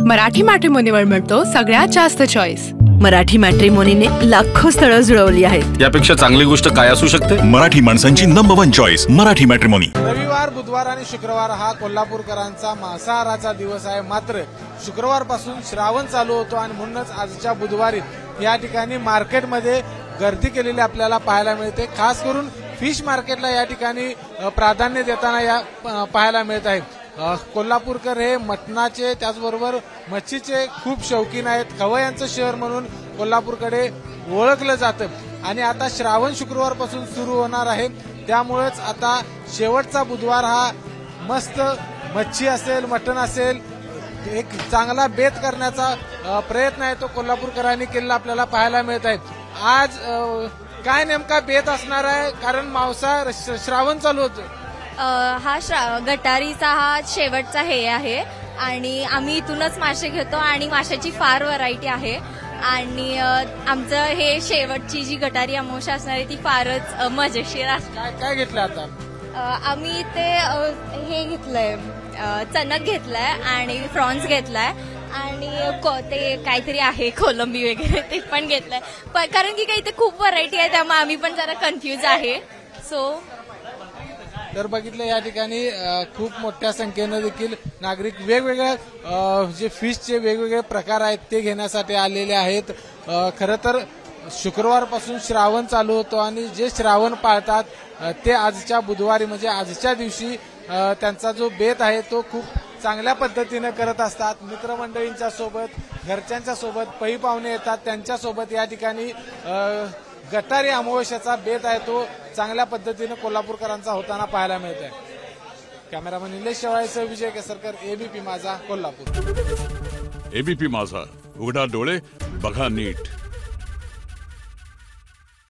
मराठी मॅट्रिमोनीवर मिळतो सगळ्यात जास्त चॉईस। मराठी मॅट्रिमोनीने लाखो स्थळं जुळवली आहेत। यापेक्षा चांगली गोष्ट काय असू शकते? मराठी माणसांची नंबर 1 चॉईस मराठी मॅट्रिमोनी। रविवार, बुधवार आणि शुक्रवार हा कोल्हापूरकरांचा मांसाहाराचा दिवस आहे। मात्र शुक्रवारपासून श्रावण चालू होतो आणि म्हणूनच आजच्या बुधवारी या ठिकाणी मार्केटमध्ये गर्दी केलेली आपल्याला पाहायला मिळते। खास करून फिश मार्केटला या ठिकाणी प्राधान्य देताना या पाहायला मिळत आहे। कोल्हापूरकर हे मटणाचे त्याचबरोबर मच्छीचे खूप शौकीन आहेत। खवय्यांचं शहर म्हणून कोल्हापूरकडे ओळखलं जातं आणि आता श्रावण शुक्रवारपासून सुरू होणार आहे। त्यामुळेच आता शेवटचा बुधवार हा मस्त मच्छी असेल, मटण असेल, एक चांगला बेत करण्याचा प्रयत्न आहे तो कोल्हापूरकरांनी केलेला आपल्याला पाहायला मिळत आहे। आज काय नेमका बेत असणार आहे? कारण मांसाहार श्रावण चालू होतं। गटारीचा हा शेवटचा हे आहे आणि आम्ही इथूनच मासे घेतो आणि माशाची फार व्हरायटी आहे आणि आमचं हे शेवटची जी गटारी अमावस्या असणार आहे ती फारच मजेशीर असणार। काय घेतलं आता? आम्ही ते हे घेतलंय, चणक घेतलाय आणि प्रॉन्स घेतलाय आणि ते काहीतरी आहे कोलंबी वगैरे ते पण घेतलंय कारण की काही ते खूप व्हरायटी आहे त्यामुळे आम्ही पण जरा कन्फ्युज आहे। तर बघितलं या ठिकाणी खूप मोठ्या संख्येनं देखील नागरिक वेगवेगळ्या जे फिशचे वेगवेगळे प्रकार आहेत ते घेण्यासाठी आलेले आहेत। खरं तर शुक्रवारपासून श्रावण चालू होतो आणि जे श्रावण पाळतात ते आजच्या बुधवारी म्हणजे आजच्या दिवशी त्यांचा जो बेत आहे तो खूप चांगल्या पद्धतीने करत असतात। मित्रमंडळींच्या सोबत, घरच्यांच्या सोबत, पै पाहुणे येतात त्यांच्या सोबत या ठिकाणी गटारी अमावस्याचा बेत आहे तो चांगल्या पद्धतीने कोल्हापूरकरांचा होताना पाहायला मिळत आहे। कॅमेरामन निलेश शेवाळेसह विजय केसरकर, एबीपी माझा, कोल्हापूर। एबीपी माझा, उघडा डोळे बघा नीट।